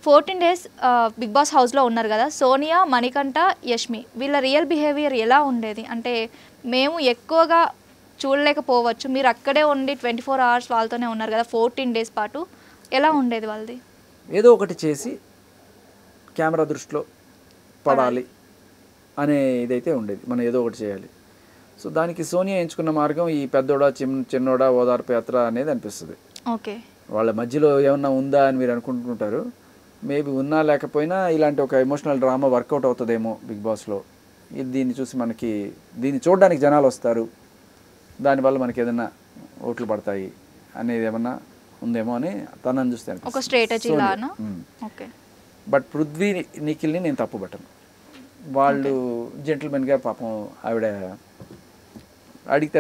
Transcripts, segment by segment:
14 days big boss హౌస్లో ఉన్నారు కదా, సోనియా, మణికంఠ, యష్మి వీళ్ళ రియల్ బిహేవియర్ ఎలా ఉండేది? అంటే మేము ఎక్కువగా చూడలేకపోవచ్చు, మీరు అక్కడే ఉండి 24 అవర్స్ వాళ్ళతోనే ఉన్నారు కదా 14 డేస్ పాటు, ఎలా ఉండేది వాళ్ళది? ఏదో ఒకటి చేసి కెమెరా దృష్టిలో పడాలి అనే ఇదైతే ఉండేది, మనం ఏదో ఒకటి చేయాలి. సో దానికి సోనియా ఎంచుకున్న మార్గం ఈ పెద్దోడా చిన్నోడా ఓదార్పు యాత్ర అనేది అనిపిస్తుంది. ఓకే, వాళ్ళ మధ్యలో ఏమన్నా ఉందా అని మీరు అనుకుంటుంటారు. మేబీ ఉన్నా లేకపోయినా ఇలాంటి ఒక ఎమోషనల్ డ్రామా వర్కౌట్ అవుతుందేమో బిగ్ బాస్లో. దీన్ని చూసి దీన్ని చూడడానికి జనాలు వస్తారు, దానివల్ల మనకి ఏదైనా ఓట్లు పడతాయి అనేది ఏమన్నా ఉందేమో అని తనని చూస్తే ఒక strategy Lana. Okay, but Prithvi నిఖిల్ని నేను తప్పు పట్టను. వాళ్ళు జెంటిల్మెన్గా పాపం ఆవిడ అడిగితే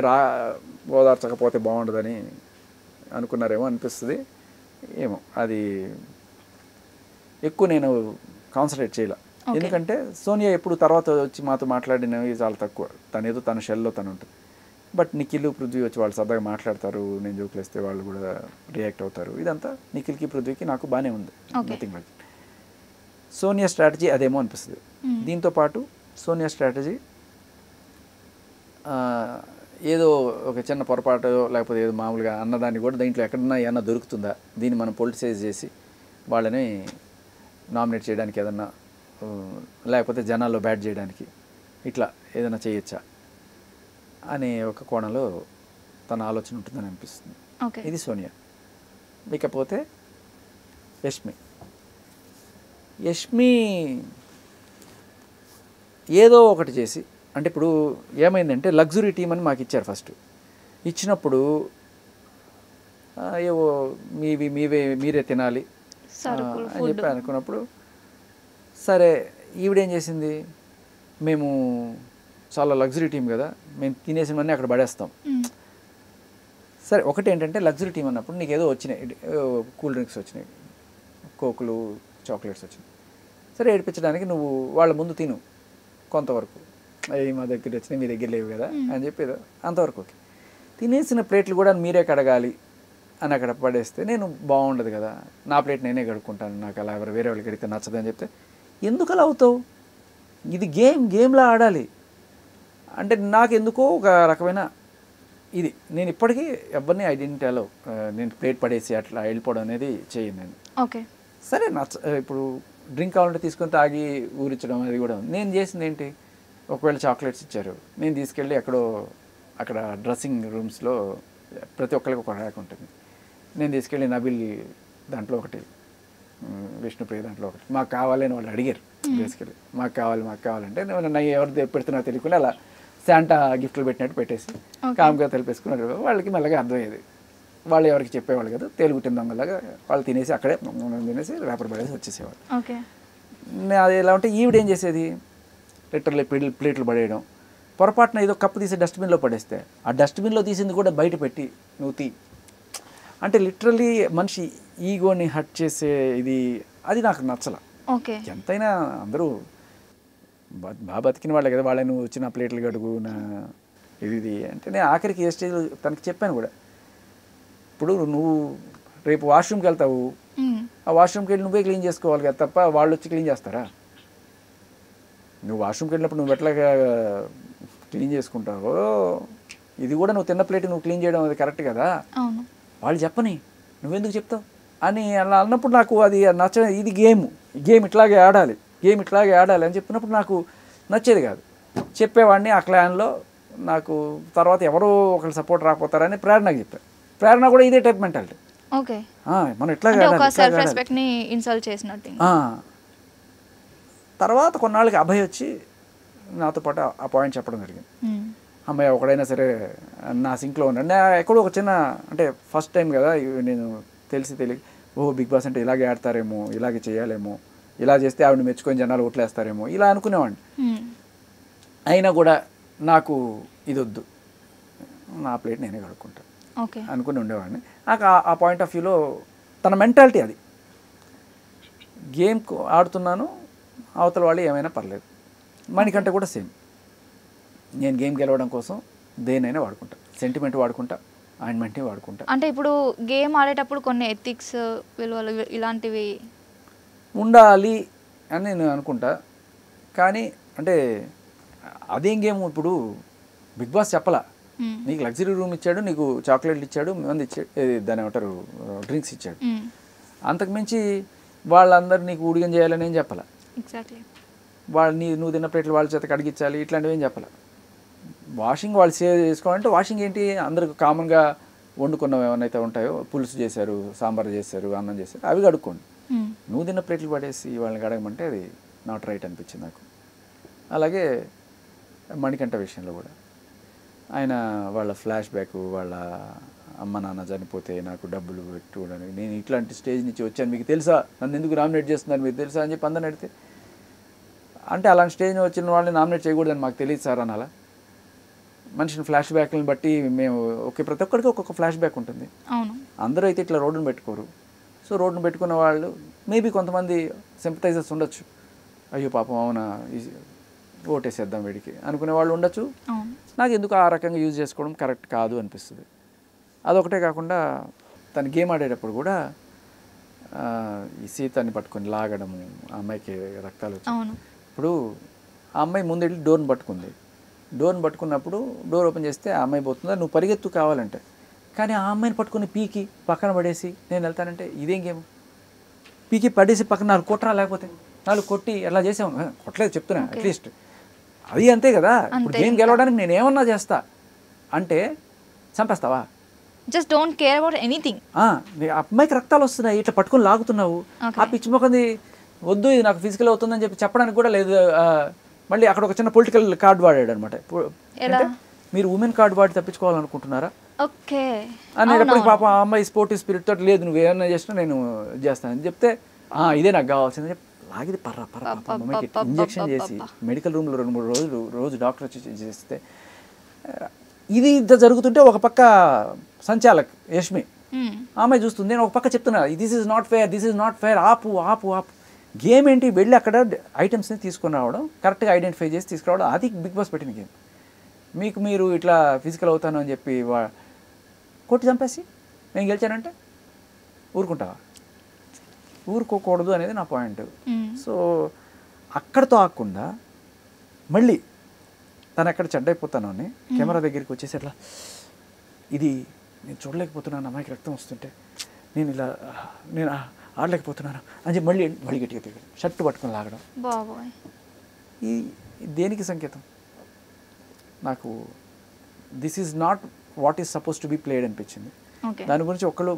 ఓదార్చకపోతే బాగుండదని అనుకున్నారేమో అనిపిస్తుంది. ఏమో అది ఎక్కువ నేను కాన్సన్ట్రేట్ చేయాల. ఎందుకంటే సోనియా ఎప్పుడు తర్వాత వచ్చి మాతో మాట్లాడినవి చాలా తక్కువ. తనేదో తన షెల్లో తను ఉంటుంది. బట్ నిఖిల్ పృథ్వీ వచ్చి వాళ్ళు సరదాగా మాట్లాడతారు, నేను జోకులు వేస్తే వాళ్ళు కూడా రియాక్ట్ అవుతారు. ఇదంతా నిఖిల్కి పృథ్వీకి నాకు బాగానే ఉంది. Nothing like. సోనియా స్ట్రాటజీ అదేమో అనిపిస్తుంది. దీంతోపాటు సోనియా స్ట్రాటజీ ఏదో ఒక చిన్న పొరపాటు లేకపోతే ఏదో మామూలుగా అన్నదాన్ని కూడా దీంట్లో ఎక్కడన్నా ఏమన్నా దొరుకుతుందా, దీన్ని మనం పొలిటిసైజ్ చేసి వాళ్ళని నామినేట్ చేయడానికి ఏదన్నా, లేకపోతే జనాల్లో బ్యాట్ చేయడానికి ఇట్లా ఏదైనా చేయొచ్చా అనే ఒక కోణంలో తన ఆలోచన ఉంటుందని అనిపిస్తుంది. ఇది సోనియా. ఇకపోతే యష్మి ఏదో ఒకటి చేసి, అంటే ఇప్పుడు ఏమైందంటే లగ్జరీ టీం అని మాకు ఇచ్చారు. ఫస్ట్ ఇచ్చినప్పుడు ఏవో మీరే తినాలి అని చెప్పి అనుకున్నప్పుడు, సరే ఈవిడేం చేసింది, మేము చాలా లగ్జరీ టీం కదా, మేము తినేసినవన్నీ అక్కడ పడేస్తాం. సరే ఒకటి ఏంటంటే లగ్జరీ టీం అన్నప్పుడు నీకు ఏదో వచ్చినాయి, కూల్ డ్రింక్స్ వచ్చినాయి, కోకులు, చాక్లెట్స్ వచ్చినాయి. సరే ఏడిపించడానికి నువ్వు వాళ్ళ ముందు తిను కొంతవరకు, అవి మా దగ్గర వచ్చినాయి మీ దగ్గర లేవు కదా అని చెప్పి అంతవరకు ఓకే. తినేసిన ప్లేట్లు కూడా మీరే కడగాలి అని అక్కడ పడేస్తే నేను బాగుండదు కదా, నా ప్లేట్ నేనే కడుక్కుంటాను, నాకు అలా వేరే వాళ్ళకి కడిగితే నచ్చదు అని చెప్తే, ఎందుకు అలా అవుతావు, ఇది గేమ్లా ఆడాలి అంటే నాకు ఎందుకో ఒక రకమైన ఇది. నేను ఇప్పటికీ ఎవరిని ఐడెంటిటీ అలో, నేను ప్లేట్ పడేసి అట్లా వెళ్ళిపోవడం అనేది చేయను నేను. ఓకే సరే ఇప్పుడు డ్రింక్ కావాలంటే తీసుకొని తాగి ఊరించడం అది కూడా. నేను చేసింది ఏంటి, ఒకవేళ చాక్లెట్స్ ఇచ్చారు, నేను తీసుకెళ్ళి అక్కడ డ్రెస్సింగ్ రూమ్స్లో ప్రతి ఒక్కరికి ఒక ర్యాక్ ఉంటుంది, నేను తీసుకెళ్ళి నబిల్ దాంట్లో ఒకటి, విష్ణుప్రియ దాంట్లో ఒకటి, మాకు కావాలని వాళ్ళు అడిగారు బేసికలీ, మాకు కావాలంటే నేను ఎవరు పెడుతున్నా తెలియకుండా అలా శాంటా గిఫ్ట్లు పెట్టినట్టు పెట్టేసి కామ్గా తెలిపేసుకున్నారు. వాళ్ళకి మెల్లగా అర్థమయ్యేది, వాళ్ళు ఎవరికి చెప్పేవాళ్ళు కదా, తెలుగు తిందంగలాగా వాళ్ళు తినేసి అక్కడే తినేసి రేపర్ పడేసి వచ్చేసేవాళ్ళు. అది ఎలా ఉంటే ఈవిడేం చేసేది, లిటరల్లీ ప్లేట్లు పడేయడం, పొరపాటున ఏదో కప్పు తీసి డస్ట్బిన్లో పడేస్తే ఆ డస్ట్బిన్లో తీసింది కూడా బయట పెట్టి నువ్వు తీ అంటే లిటరల్లీ మనిషి ఈగోని హట్ చేసే ఇది, అది నాకు నచ్చల. ఎంతైనా అందరూ బాగా బతికిన వాళ్ళే కదా, వాళ్ళని నువ్వు వచ్చిన ప్లేట్లు గడుగు నా ఇది అంటే నేను ఆఖరికి ఏ స్టేజ్ తనకి చెప్పాను కూడా, ఇప్పుడు నువ్వు రేపు వాష్రూమ్కి వెళ్తావు, ఆ వాష్రూమ్కి వెళ్ళి నువ్వే క్లీన్ చేసుకోవాలి కదా తప్ప వాళ్ళు వచ్చి క్లీన్ చేస్తారా? నువ్వు వాష్రూమ్కి వెళ్ళినప్పుడు నువ్వు ఎట్లాగా క్లీన్ చేసుకుంటావో ఇది కూడా నువ్వు తిన్న ప్లేట్ నువ్వు క్లీన్ చేయడం అది కరెక్ట్ కదా, వాళ్ళు చెప్పని నువ్వెందుకు చెప్తావు అని అలా అన్నప్పుడు నాకు అది నచ్చ. ఇది గేమ్ ఇట్లాగే ఆడాలి అని చెప్పినప్పుడు నాకు నచ్చేది కాదు. చెప్పేవాడిని ఆ క్లాన్లో, నాకు తర్వాత ఎవరో ఒకళ్ళు సపోర్ట్ రాకపోతారని ప్రేరణకు చెప్పారు. ప్రేరణ కూడా ఇదే టైప్ మెంటాలిటీ. మనం ఇట్లాగే తర్వాత కొన్నాళ్ళకి అభయ్ వచ్చి నాతో పాటు ఆ పాయింట్ చెప్పడం జరిగింది. అమ్మాయి ఒకడైనా సరే నా సింక్లో ఉన్నాడు. నేను ఎక్కడో ఒక చిన్న, అంటే ఫస్ట్ టైం కదా నేను తెలియక బిగ్ బాస్ అంటే ఇలాగే ఆడతారేమో, ఇలాగే చేయాలేమో, ఇలా చేస్తే ఆవిడ మెచ్చుకొని జనాలు ఓట్లేస్తారేమో ఇలా అనుకునేవాడిని. అయినా కూడా నాకు ఇది వద్దు, నా ప్లేట్ నేనే కడుక్కుంటాను అనుకుని ఉండేవాడిని. నాకు ఆ పాయింట్ ఆఫ్ వ్యూలో తన మెంటాలిటీ అది. గేమ్ ఆడుతున్నాను, అవతల వాళ్ళు ఏమైనా పర్లేదు. మణికంఠ కూడా సేమ్, నేను గేమ్ గెలవడం కోసం దేనైనా వాడుకుంటా, సెంటిమెంట్ వాడుకుంటా, ఆయింట్మెంట్ని వాడుకుంటా. అంటే ఇప్పుడు గేమ్ ఆడేటప్పుడు కొన్ని ఎథిక్స్ విలువలు ఇలాంటివి ఉండాలి అని నేను అనుకుంటా. కానీ అంటే అదేం గేమ్ ఇప్పుడు బిగ్ బాస్ చెప్పలా, నీకు లగ్జరీ రూమ్ ఇచ్చాడు, నీకు చాక్లెట్లు ఇచ్చాడు, మంది ఇచ్చాడు, దాని ఏమంటారు డ్రింక్స్ ఇచ్చాడు, అంతకుమించి వాళ్ళందరూ నీకు ఊడిగం చేయాలని ఏం చెప్పాల. ఎగ్జాక్ట్లీ. నువ్వు తిన్న ప్లేట్లు వాళ్ళ చేత కడిగించాలి ఇట్లాంటివి ఏం చెప్పాల. వాషింగ్ వాళ్ళు సేవ్ చేసుకోవాలంటే వాషింగ్ ఏంటి, అందరికి కామన్గా వండుకున్నవి ఏమైనా ఉంటాయో, పులుసు చేశారు, సాంబార్ చేశారు, అన్నం చేశారు, అవి కడుక్కోండి. నువ్వు తిన్న ప్లేట్లు పడేసి వాళ్ళని కడగమంటే అది నాట్ రైట్ అనిపించింది నాకు. అలాగే మణికంఠ విషయంలో కూడా ఆయన వాళ్ళ ఫ్లాష్ బ్యాక్, వాళ్ళ అమ్మ నాన్న చనిపోతే నాకు డబ్బులు పెట్టుకోవడానికి, నేను ఇట్లాంటి స్టేజ్ నుంచి వచ్చాను, మీకు తెలుసా, నన్ను ఎందుకు నామినేట్ చేస్తున్నారు మీకు తెలుసా అని చెప్పి అందరిని అడిగితే, అంటే అలాంటి స్టేజ్ వచ్చిన వాళ్ళని నామినేట్ చేయకూడదని మాకు తెలియదు సార్ అని. అలా మనిషిని ఫ్లాష్ బ్యాక్లను బట్టి మేము ప్రతి ఒక్కరికి ఒక్కొక్క ఫ్లాష్ బ్యాక్ ఉంటుంది. అందరూ అయితే ఇట్లా రోడ్డును పెట్టుకోరు. సో రోడ్డును పెట్టుకున్న వాళ్ళు మేబీ కొంతమంది సింపథైజర్స్ ఉండొచ్చు, అయ్యో పాపం అవునా ఓటేసేద్దాం వీడికి అనుకునే వాళ్ళు ఉండొచ్చు. నాకు ఎందుకు ఆ రకంగా యూజ్ చేసుకోవడం కరెక్ట్ కాదు అనిపిస్తుంది. అదొకటే కాకుండా తను గేమ్ ఆడేటప్పుడు కూడా ఈ సీతని పట్టుకొని లాగడము, ఆ అమ్మాయికి రక్తాలు వచ్చాయి. ఇప్పుడు ఆ అమ్మాయి ముందు వెళ్ళి డోర్ని పట్టుకుంది, డోర్ని పట్టుకున్నప్పుడు డోర్ ఓపెన్ చేస్తే ఆ అమ్మాయి పోతుందా, నువ్వు పరిగెత్తు కావాలంటే, కానీ ఆ అమ్మాయిని పట్టుకుని పీకి పక్కన పడేసి నేను వెళ్తానంటే ఇదేం గేమ్. పీకి పడేసి పక్కన 4 కొట్టరా, లేకపోతే 4 కొట్టి ఎలా చేసావు, కొట్టలేదు చెప్తున్నా, అట్లీస్ట్ అది అంతే కదా. ఇప్పుడు గేమ్ గెలవడానికి నేను ఏమన్నా చేస్తా అంటే చంపేస్తావా? Just don't care about anything. అమ్మాయికి రక్తాలు వస్తున్నాయి, ఇట్లా పట్టుకొని లాగుతున్నావు, ఆ పిచ్చి మొక్కది వద్దు ఇది నాకు ఫిజికల్ అవుతుందని చెప్పి చెప్పడానికి కూడా లేదు. మళ్ళీ అక్కడ ఒక చిన్న పొలిటికల్ కార్డ్ వాడాడు అనమాట. మీరు ఉమెన్ కార్డ్ వాడి తప్పించుకోవాలనుకుంటున్నారా అనేటప్పటికి పాపం ఆ అమ్మాయి స్పోర్టివ్ స్పిరిట్ తోటి, లేదు నువ్వు ఏమన్నా చేసినా నేను చేస్తానని చెప్తే, ఇదే నాకు కావాల్సిందని చెప్పి లాగిది పర్రా అమ్మాయికి ఇంజెక్షన్ చేసి మెడికల్ రూమ్లో 2-3 రోజు డాక్టర్ వచ్చి చేస్తే, ఇది ఇంత జరుగుతుంటే ఒక పక్క సంచాలక్ యష్మి అమ్మాయి చూస్తుంది, నేను ఒక పక్క చెప్తున్నా దిస్ ఈజ్ నాట్ ఫేర్, ఆపు ఆపు ఆపు. గేమ్ ఏంటి, వెళ్ళి అక్కడ ఐటమ్స్ని తీసుకొని రావడం, కరెక్ట్గా ఐడెంటిఫై చేసి తీసుకురావడం, అది బిగ్ బాస్ పెట్టిన గేమ్. మీరు ఇట్లా ఫిజికల్ అవుతాను అని చెప్పి కొట్టి చంపేసి నేను గెలిచానంటే ఊరుకుంటావా? ఊరుకోకూడదు అనేది నా పాయింట్. సో అక్కడితో ఆగకుండా మళ్ళీ తను ఎక్కడ చెడ్డైపోతాను అని కెమెరా దగ్గరికి వచ్చేసి అట్లా, ఇది నేను చూడలేకపోతున్నాను, అమ్మాయికి రక్తం వస్తుంటే నేను ఆడలేకపోతున్నాను అని చెప్పి మళ్ళీ గట్టిగా తిరిగాడు, షర్టు పట్టుకొని లాగడం. ఈ దేనికి సంకేతం? నాకు this is not what is suppose to be played అనిపించింది. దాని గురించి ఒక్కళ్ళు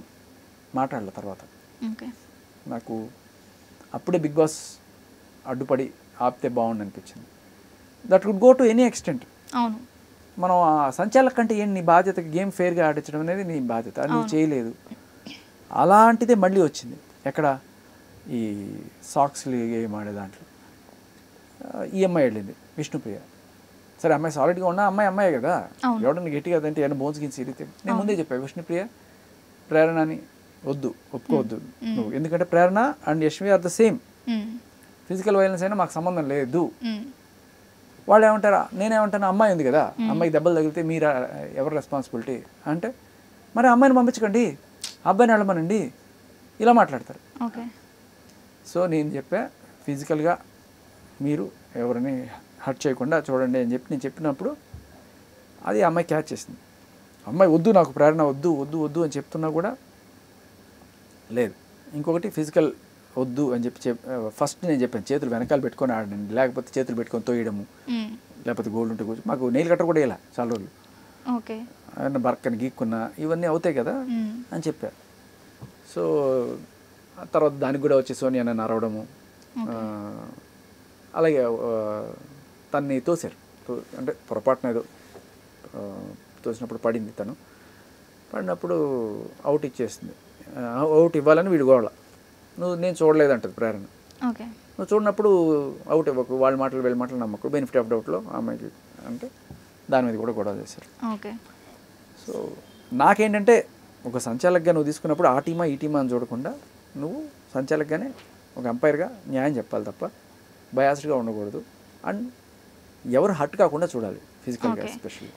మాట్లాడలే తర్వాత. నాకు అప్పుడే బిగ్ బాస్ అడ్డుపడి ఆపితే బాగుండు అనిపించింది. That would go to any extent. మనం సంచాలక కంటే ఏంటి నీ బాధ్యత, గేమ్ ఫేర్గా ఆడించడం అనేది నీ బాధ్యత, నువ్వు చేయలేదు. అలాంటిదే మళ్ళీ వచ్చింది ఎక్కడ, ఈ సాక్స్లు గేమ్ ఆడే దాంట్లో ఈ అమ్మాయి వెళ్ళింది విష్ణుప్రియ. సరే అమ్మాయి సాలిడ్గా ఉన్నా అమ్మాయి కదా, ఎవడన్నా గట్టిగా అంటే ఏమైనా బోన్స్ గిన్స్ ఇరిగితే నేను ముందే చెప్పాను, విష్ణుప్రియ ప్రేరణని ఒప్పుకోవద్దు నువ్వు, ఎందుకంటే Prerana and Yashmi are the same. Physical violence అయినా మాకు సంబంధం లేదు. వాళ్ళు ఏమంటారా, నేనేమంటాను, అమ్మాయి ఉంది కదా, అమ్మాయికి దెబ్బలు తగిలితే మీరు ఎవరు రెస్పాన్సిబిలిటీ అంటే, మరి అమ్మాయిని పంపించకండి, అబ్బాయిని వెళ్ళమనండి, ఇలా మాట్లాడతారు. సో నేను చెప్పా, ఫిజికల్గా మీరు ఎవరిని హర్ట్ చేయకుండా చూడండి అని చెప్పి నేను చెప్పినప్పుడు అది అమ్మాయి క్యాచ్ చేసింది. అమ్మాయి వద్దు నాకు ప్రేరణ వద్దు వద్దు వద్దు అని చెప్తున్నా కూడా లేదు. ఇంకొకటి ఫిజికల్ వద్దు అని చెప్పి ఫస్ట్ నేను చెప్పాను, చేతులు వెనకాల పెట్టుకొని ఆడండి, లేకపోతే చేతులు పెట్టుకొని తోయడము, లేకపోతే గోల్డ్ ఉంటే కూర్చో, మాకు నెయిల్ కట్టర్ కూడా వేయాల చాలా రోజులు, బర్కని గీక్కున్నా ఇవన్నీ అవుతాయి కదా అని చెప్పారు. సో తర్వాత దానికి కూడా వచ్చి సోనియా నన్ను అరవడము, అలాగే తన్ని తోసారు, అంటే పొరపాటున ఏదో తోసినప్పుడు పడింది, తను పడినప్పుడు అవుట్ ఇచ్చేసింది. అవుట్ ఇవ్వాలని వీడు గోడ, నేను చూడలేదంటది ప్రేరణ. నువ్వు చూడనప్పుడు అవుట్ ఇవ్వకు, వాళ్ళ మాటలు వీళ్ళ మాటలు నమ్మకు, బెనిఫిట్ ఆఫ్ డౌట్లో అమ్మాయికి అంటే దాని మీద కూడా గొడవ చేశారు. సో నాకేంటంటే ఒక సంచాలకుగా నువ్వు తీసుకున్నప్పుడు ఆ టీమా ఈ టీమా అని చూడకుండా నువ్వు సంచాలకుగానే ఒక అంపైర్గా న్యాయం చెప్పాలి తప్ప బయాస్డ్గా ఉండకూడదు. అండ్ ఎవరు హర్ట్ కాకుండా చూడాలి, ఫిజికల్గా ఎస్పెషల్లీ.